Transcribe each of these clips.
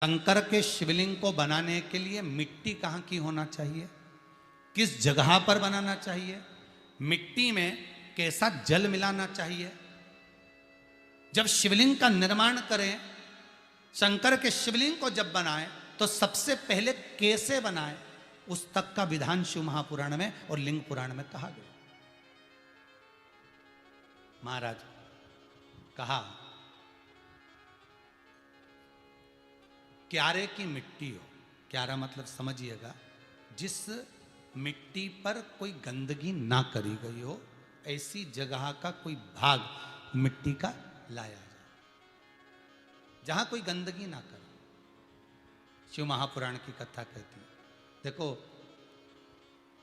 शंकर के शिवलिंग को बनाने के लिए मिट्टी कहाँ की होना चाहिए, किस जगह पर बनाना चाहिए, मिट्टी में कैसा जल मिलाना चाहिए। जब शिवलिंग का निर्माण करें, शंकर के शिवलिंग को जब बनाएं तो सबसे पहले कैसे बनाएं, उस तक का विधान शिव महापुराण में और लिंग पुराण में कहा गया। महाराज कहा क्यारे की मिट्टी हो, क्यारा मतलब समझिएगा जिस मिट्टी पर कोई गंदगी ना करी गई हो, ऐसी जगह का कोई भाग मिट्टी का लाया जाए जहां कोई गंदगी ना करे। शिव महापुराण की कथा कहती है। देखो,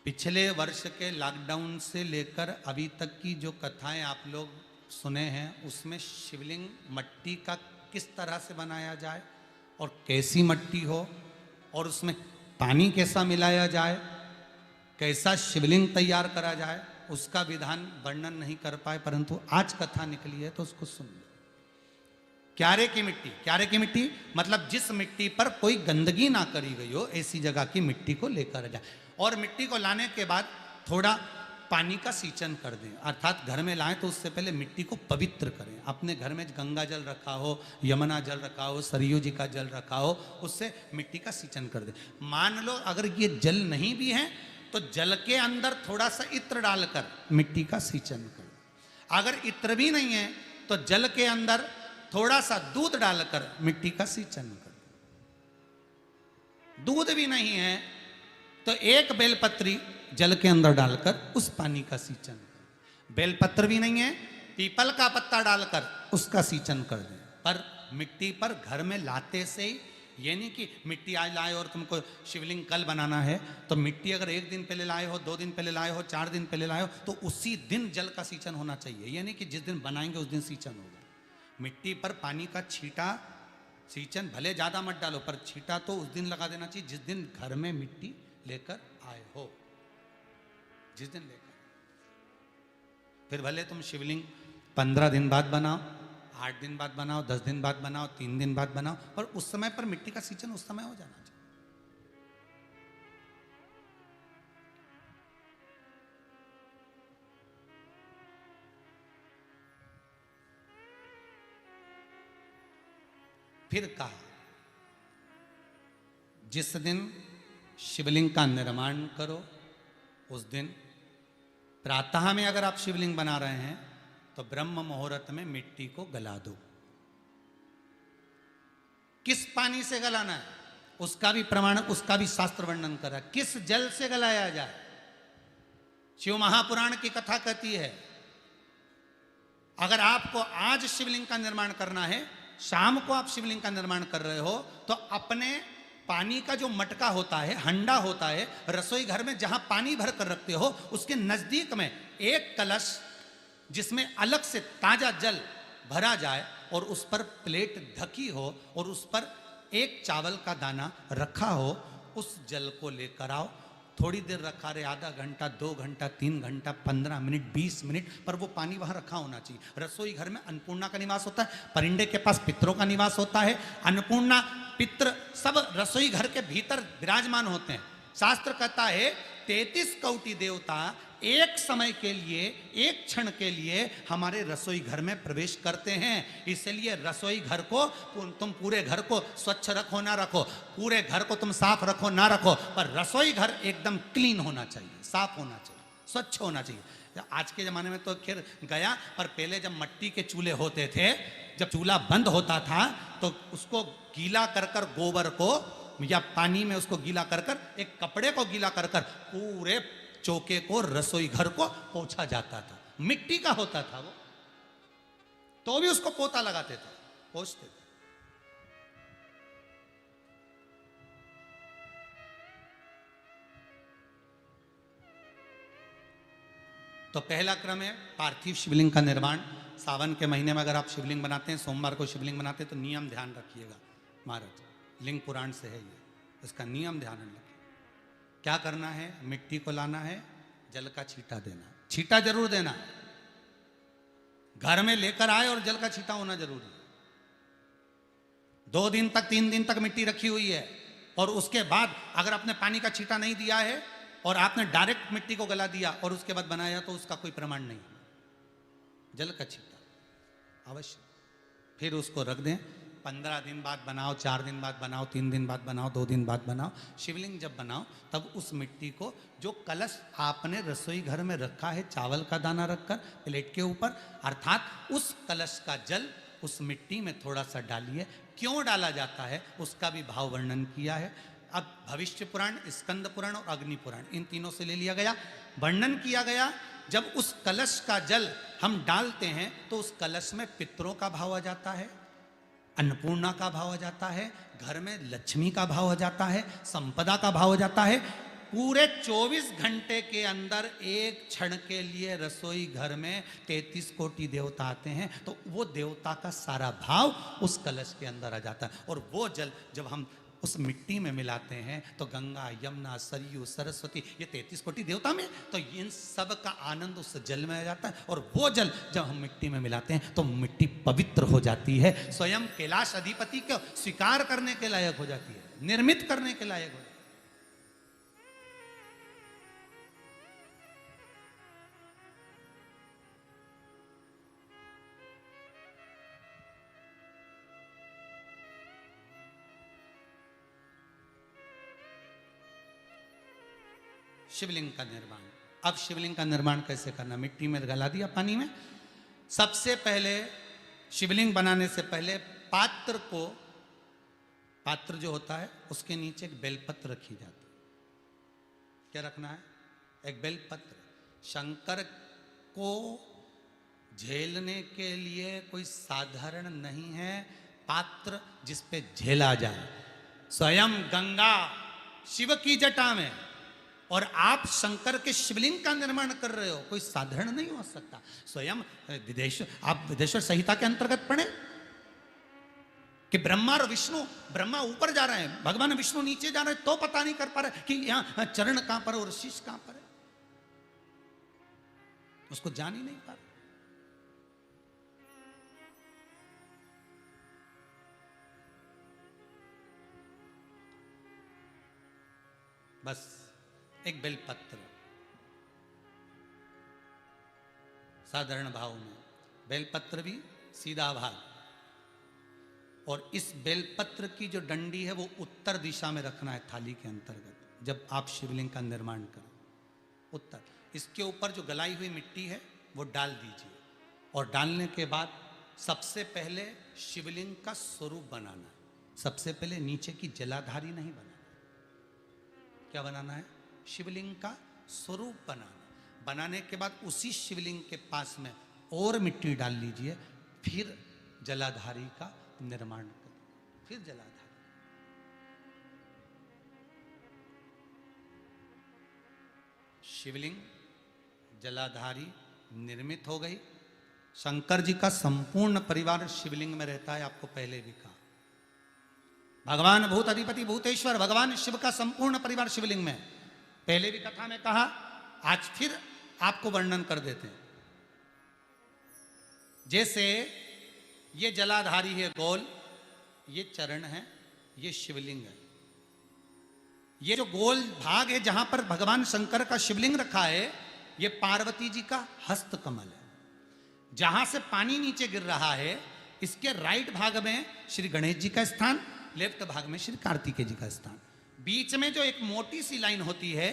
पिछले वर्ष के लॉकडाउन से लेकर अभी तक की जो कथाएं आप लोग सुने हैं, उसमें शिवलिंग मट्टी का किस तरह से बनाया जाए और कैसी मट्टी हो और उसमें पानी कैसा मिलाया जाए, कैसा शिवलिंग तैयार करा जाए, उसका विधान वर्णन नहीं कर पाए, परंतु आज कथा निकली है तो उसको सुन लो। क्यारे की मिट्टी, क्यारे की मिट्टी मतलब जिस मिट्टी पर कोई गंदगी ना करी गई हो, ऐसी जगह की मिट्टी को लेकर जाए। और मिट्टी को लाने के बाद थोड़ा पानी का सींचन कर दें, अर्थात घर में लाएं तो उससे पहले मिट्टी को पवित्र करें। अपने घर में गंगा जल रखा हो, यमुना जल रखा हो, सरयू जी का जल रखा हो, उससे मिट्टी का सींचन कर दें। मान लो अगर ये जल नहीं भी है तो जल के अंदर थोड़ा सा इत्र डालकर मिट्टी का सींचन कर। अगर इत्र भी नहीं है तो जल के अंदर थोड़ा सा दूध डालकर मिट्टी का सींचन कर। दूध भी नहीं है तो एक बेलपत्री जल के अंदर डालकर उस पानी का सींचन कर। बेलपत्र भी नहीं है, पीपल का पत्ता डालकर उसका सींचन कर दें। पर मिट्टी पर घर में लाते से ही, ये नहीं कि मिट्टी आज लाए और तुमको शिवलिंग कल बनाना है, तो मिट्टी अगर एक दिन पहले लाए हो, 2 दिन पहले लाए हो, 4 दिन पहले लाए हो, तो उसी दिन जल का सींचन होना चाहिए। ये नहीं कि जिस दिन बनाएंगे उस दिन सींचन होगा। मिट्टी पर पानी का छींटा, सींचन भले ज़्यादा मत डालो, पर छींटा तो उस दिन लगा देना चाहिए जिस दिन घर में मिट्टी लेकर आए हो, जिस दिन लेकर। फिर भले तुम शिवलिंग 15 दिन बाद बनाओ, 8 दिन बाद बनाओ, 10 दिन बाद बनाओ, 3 दिन बाद बनाओ, पर उस समय पर मिट्टी का सींचन उस समय हो जाना चाहिए। फिर कहा जिस दिन शिवलिंग का निर्माण करो उस दिन प्रातः में अगर आप शिवलिंग बना रहे हैं तो ब्रह्म मुहूर्त में मिट्टी को गला दो। किस पानी से गलाना है उसका भी प्रमाण, उसका भी शास्त्र वर्णन करा। किस जल से गलाया जाए, शिव महापुराण की कथा कहती है अगर आपको आज शिवलिंग का निर्माण करना है, शाम को आप शिवलिंग का निर्माण कर रहे हो, तो अपने पानी का जो मटका होता है, हंडा होता है, रसोई घर में जहां पानी भर कर रखते हो, उसके नजदीक में एक कलश जिसमें अलग से ताजा जल भरा जाए और उस पर प्लेट ढकी हो और उस पर एक चावल का दाना रखा हो, उस जल को लेकर आओ। थोड़ी देर रखा रहे, आधा घंटा, 2 घंटा, 3 घंटा, 15 मिनट, 20 मिनट, पर वो पानी वहां रखा होना चाहिए। रसोई घर में अन्नपूर्णा का निवास होता है, परिंदे के पास पितरों का निवास होता है। अन्नपूर्णा, पित्र सब रसोई घर के भीतर विराजमान होते हैं। शास्त्र कहता है 33 कोटि देवता एक समय के लिए, एक क्षण के लिए हमारे रसोई घर में प्रवेश करते हैं। इसलिए रसोई घर को तुम पूरे घर को स्वच्छ रखो ना रखो, पूरे घर को तुम साफ रखो ना रखो, पर रसोई घर एकदम क्लीन होना चाहिए, साफ होना चाहिए, स्वच्छ होना चाहिए। आज के ज़माने में तो खैर गया, पर पहले जब मट्टी के चूल्हे होते थे, जब चूल्हा बंद होता था तो उसको गीला कर कर, गोबर को या पानी में उसको गीला कर कर, एक कपड़े को गीला कर कर पूरे चौके को, रसोई घर को पोंछा जाता था। मिट्टी का होता था वो, तो भी उसको पोता लगाते थे, पोंछते थे। तो पहला क्रम है पार्थिव शिवलिंग का निर्माण। सावन के महीने में अगर आप शिवलिंग बनाते हैं, सोमवार को शिवलिंग बनाते हैं, तो नियम ध्यान रखिएगा महाराज, लिंग पुराण से है ये, इसका नियम ध्यान रखिए। क्या करना है, मिट्टी को लाना है, जल का छींटा देना, छींटा जरूर देना, घर में लेकर आए और जल का छींटा होना जरूरी है। 2 दिन तक 3 दिन तक मिट्टी रखी हुई है, और उसके बाद अगर आपने पानी का छींटा नहीं दिया है और आपने डायरेक्ट मिट्टी को गला दिया और उसके बाद बनाया, तो उसका कोई प्रमाण नहीं। जल का छींटा अवश्य। फिर उसको रख दें, 15 दिन बाद बनाओ, 4 दिन बाद बनाओ, 3 दिन बाद बनाओ, 2 दिन बाद बनाओ। शिवलिंग जब बनाओ तब उस मिट्टी को, जो कलश आपने रसोई घर में रखा है चावल का दाना रखकर प्लेट के ऊपर, अर्थात उस कलश का जल उस मिट्टी में थोड़ा सा डालिए। क्यों डाला जाता है उसका भी भाव वर्णन किया है। अब भविष्य पुराण, स्कंद पुराण और अग्नि पुराण, इन तीनों से ले लिया गया। वर्णन किया गया, जब उस कलश का जल हम डालते हैं तो उस कलश में पितरों का भाव आ जाता है, अन्नपूर्णा का भाव आ जाता है, घर में लक्ष्मी का भाव आ जाता है, संपदा का भाव आ जाता है। पूरे 24 घंटे के अंदर एक क्षण के लिए रसोई घर में 33 कोटि देवता आते हैं, तो वो देवता का सारा भाव उस कलश के अंदर आ जाता है। और वो जल जब हम उस मिट्टी में मिलाते हैं तो गंगा, यमुना, सरयू, सरस्वती, ये 33 कोटि देवता में, तो इन सब का आनंद उस जल में आ जाता है। और वो जल जब हम मिट्टी में मिलाते हैं तो मिट्टी पवित्र हो जाती है, स्वयं कैलाश अधिपति को स्वीकार करने के लायक हो जाती है, निर्मित करने के लायक हो जाती है। शिवलिंग का निर्माण। अब शिवलिंग का निर्माण कैसे करना? मिट्टी में गला दिया पानी में। सबसे पहले शिवलिंग बनाने से पहले पात्र जो होता है उसके नीचे एक बेलपत्र रखी जाती है। क्या रखना है? एक बेलपत्र। शंकर को झेलने के लिए कोई साधारण नहीं है पात्र जिस पे झेला जाए। स्वयं गंगा शिव की जटा में, और आप शंकर के शिवलिंग का निर्माण कर रहे हो, कोई साधारण नहीं हो सकता। स्वयं आप विदेश्वर संहिता के अंतर्गत पढ़े कि ब्रह्मा और विष्णु, ब्रह्मा ऊपर जा रहे हैं, भगवान विष्णु नीचे जा रहे हैं, तो पता नहीं कर पा रहे कि यहां चरण कहां पर और शीश कहां पर है, उसको जान ही नहीं पा रहे। बस एक बेलपत्र, साधारण भाव में बेलपत्र भी सीधा भाग, और इस बेलपत्र की जो डंडी है वो उत्तर दिशा में रखना है थाली के अंतर्गत। जब आप शिवलिंग का निर्माण करें उत्तर, इसके ऊपर जो गलाई हुई मिट्टी है वो डाल दीजिए, और डालने के बाद सबसे पहले शिवलिंग का स्वरूप बनाना है। सबसे पहले नीचे की जलाधारी नहीं बनाना, क्या बनाना है? शिवलिंग का स्वरूप बनाना। बनाने के बाद उसी शिवलिंग के पास में और मिट्टी डाल लीजिए, फिर जलाधारी का निर्माण करिए। फिर जलाधारी, शिवलिंग जलाधारी निर्मित हो गई। शंकर जी का संपूर्ण परिवार शिवलिंग में रहता है, आपको पहले भी कहा। भगवान भूत अधिपति भूतेश्वर, भगवान शिव का संपूर्ण परिवार शिवलिंग में, पहले भी कथा में कहा, आज फिर आपको वर्णन कर देते हैं। जैसे ये जलाधारी है गोल, ये चरण है, ये शिवलिंग है। ये जो गोल भाग है जहां पर भगवान शंकर का शिवलिंग रखा है, ये पार्वती जी का हस्त कमल है। जहां से पानी नीचे गिर रहा है, इसके राइट भाग में श्री गणेश जी का स्थान, लेफ्ट भाग में श्री कार्तिकेय जी का स्थान। बीच में जो एक मोटी सी लाइन होती है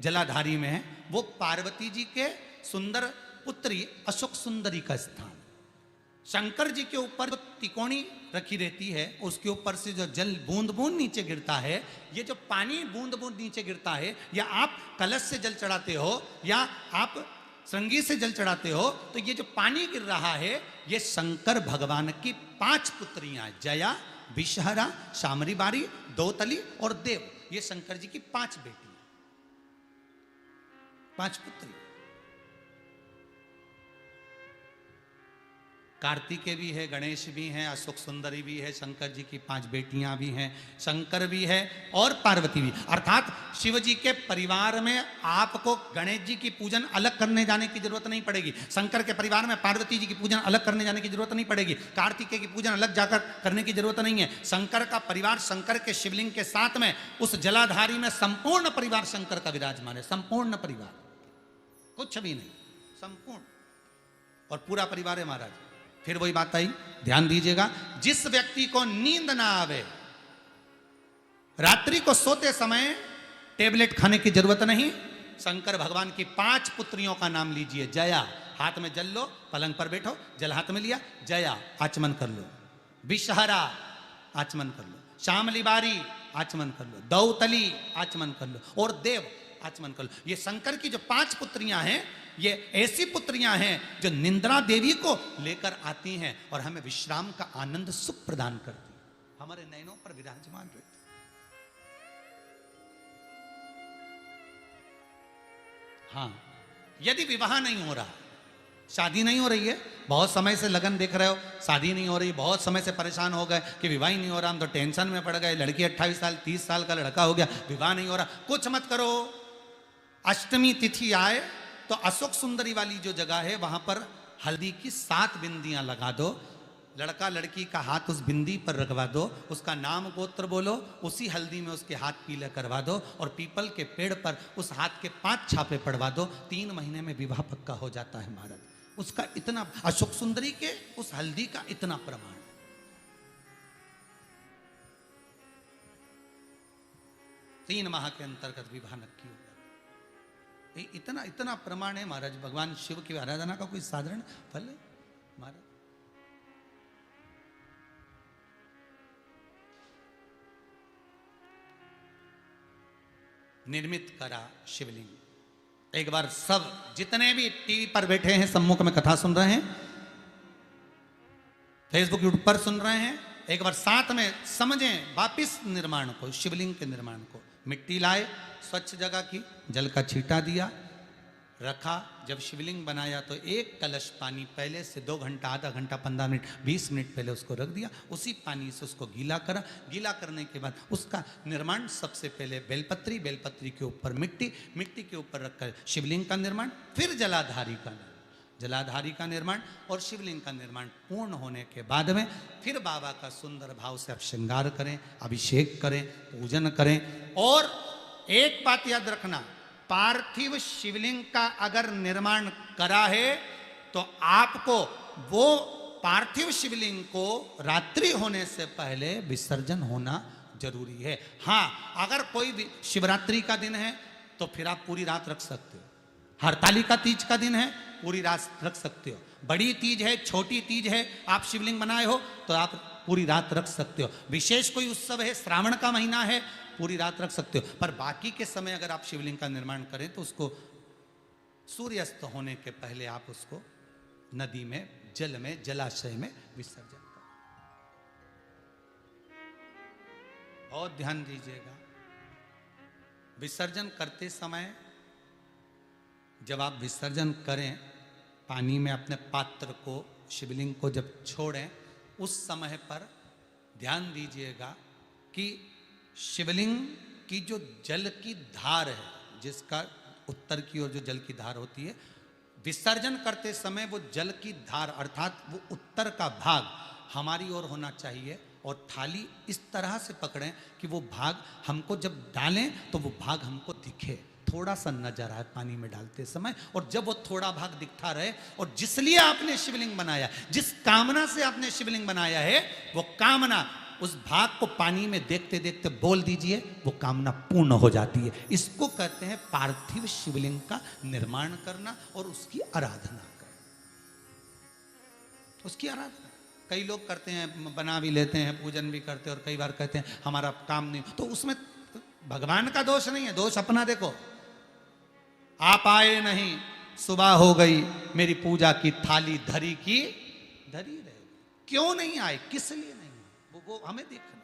जलाधारी में है, वो पार्वती जी के सुंदर पुत्री अशोक सुंदरी का स्थान। शंकर जी के ऊपर जो तिकोनी रखी रहती है, उसके ऊपर से जो जल बूंद बूंद नीचे गिरता है, ये जो पानी बूंद बूंद नीचे गिरता है, या आप कलश से जल चढ़ाते हो या आप श्रृंगी से जल चढ़ाते हो, तो ये जो पानी गिर रहा है, ये शंकर भगवान की 5 पुत्रियां, जया, विषहरा, शामरी बारी, दोतली और देव, ये शंकर जी की 5 बेटी, 5 पुत्री। कार्तिकेय भी है, गणेश भी हैं, अशोक सुंदरी भी है, शंकर जी की 5 बेटियां भी हैं, शंकर भी है और पार्वती भी। अर्थात शिव जी के परिवार में आपको गणेश जी की पूजन अलग करने जाने की जरूरत नहीं पड़ेगी, शंकर के परिवार में पार्वती जी की पूजन अलग करने जाने की जरूरत नहीं पड़ेगी, कार्तिकेय की पूजन अलग जाकर करने की जरूरत नहीं है। शंकर का परिवार शंकर के शिवलिंग के साथ में उस जलाधारी में संपूर्ण परिवार शंकर का विराजमान है, संपूर्ण परिवार, कुछ भी नहीं, संपूर्ण और पूरा परिवार है महाराज। फिर वही बात आई, ध्यान दीजिएगा, जिस व्यक्ति को नींद ना आवे, रात्रि को सोते समय टेबलेट खाने की जरूरत नहीं, शंकर भगवान की 5 पुत्रियों का नाम लीजिए। जया, हाथ में जल लो, पलंग पर बैठो, जल हाथ में लिया, जया आचमन कर लो, विषहरा आचमन कर लो, श्यामली बारी आचमन कर लो, दौतली आचमन कर लो और देव आचमन कर लो। ये शंकर की जो 5 पुत्रियां हैं, ये ऐसी पुत्रियां हैं जो निंद्रा देवी को लेकर आती हैं और हमें विश्राम का आनंद सुख प्रदान करती हैं, हमारे नयनों पर विराजमान रहती। हाँ, यदि विवाह नहीं हो रहा, शादी नहीं हो रही है, बहुत समय से लगन देख रहे हो, शादी नहीं हो रही, बहुत समय से परेशान हो गए कि विवाह ही नहीं हो रहा, हम तो टेंशन में पड़ गए, लड़की 28 साल 30 साल का लड़का हो गया, विवाह नहीं हो रहा, कुछ मत करो। अष्टमी तिथि आए तो अशोक सुंदरी वाली जो जगह है वहां पर हल्दी की 7 बिंदियां लगा दो, लड़का लड़की का हाथ उस बिंदी पर रखवा दो, उसका नाम गोत्र बोलो, उसी हल्दी में उसके हाथ पीले करवा दो और पीपल के पेड़ पर उस हाथ के 5 छापे पड़वा दो, 3 महीने में विवाह पक्का हो जाता है महाराज। उसका इतना, अशोक सुंदरी के उस हल्दी का इतना प्रमाण, 3 माह के अंतर्गत विवाह नक्की होगा। इतना इतना प्रमाण है महाराज, भगवान शिव की आराधना का कोई साधारण फल है महाराज। निर्मित करा शिवलिंग। एक बार सब जितने भी टीवी पर बैठे हैं, सम्मुख में कथा सुन रहे हैं, फेसबुक यूट्यूब पर सुन रहे हैं, एक बार साथ में समझें वापिस निर्माण को, शिवलिंग के निर्माण को। मिट्टी लाए, स्वच्छ जगह की, जल का छींटा दिया, रखा। जब शिवलिंग बनाया तो 1 कलश पानी पहले से 2 घंटा, आधा घंटा, 15 मिनट, 20 मिनट पहले उसको रख दिया, उसी पानी से उसको गीला करा। गीला करने के बाद उसका निर्माण सबसे पहले बेलपत्री, बेलपत्री के ऊपर मिट्टी, मिट्टी के ऊपर रखकर शिवलिंग का निर्माण, फिर जलाधारी का निर्माण, जलाधारी का निर्माण और शिवलिंग का निर्माण पूर्ण होने के बाद में फिर बाबा का सुंदर भाव से आप श्रृंगार करें, अभिषेक करें, पूजन करें। और एक बात याद रखना, पार्थिव शिवलिंग का अगर निर्माण करा है तो आपको वो पार्थिव शिवलिंग को रात्रि होने से पहले विसर्जन होना जरूरी है। हाँ, अगर कोई भी शिवरात्रि का दिन है तो फिर आप पूरी रात रख सकते हो, हरतालिका तीज का दिन है पूरी रात रख सकते हो, बड़ी तीज है, छोटी तीज है, आप शिवलिंग बनाए हो तो आप पूरी रात रख सकते हो, विशेष कोई उत्सव है, श्रावण का महीना है, पूरी रात रख सकते हो। पर बाकी के समय अगर आप शिवलिंग का निर्माण करें तो उसको सूर्यास्त होने के पहले आप उसको नदी में, जल में, जलाशय में विसर्जन करें। बहुत ध्यान दीजिएगा, विसर्जन करते समय जब आप विसर्जन करें, पानी में अपने पात्र को, शिवलिंग को जब छोड़ें, उस समय पर ध्यान दीजिएगा कि शिवलिंग की जो जल की धार है, जिसका उत्तर की ओर जो जल की धार होती है, विसर्जन करते समय वो जल की धार अर्थात वो उत्तर का भाग हमारी ओर होना चाहिए और थाली इस तरह से पकड़ें कि वो भाग हमको जब डालें तो वो भाग हमको दिखे, थोड़ा सा नजर आए पानी में डालते समय। और जब वो थोड़ा भाग दिखता रहे और जिस लिए आपने शिवलिंग बनाया, जिस कामना से आपने शिवलिंग बनाया है, वो कामना उस भाग को पानी में देखते देखते बोल दीजिए, वो कामना पूर्ण हो जाती है। इसको कहते हैं पार्थिव शिवलिंग का निर्माण करना और उसकी आराधना करना, उसकी आराधना। कई लोग करते हैं, बना भी लेते हैं, पूजन भी करते हैं और कई बार कहते हैं हमारा काम नहीं, तो उसमें भगवान का दोष नहीं है, दोष अपना देखो। आप आए नहीं, सुबह हो गई, मेरी पूजा की थाली धरी की धरी रहे, क्यों नहीं आए, किस लिए नहीं, वो हमें देखना।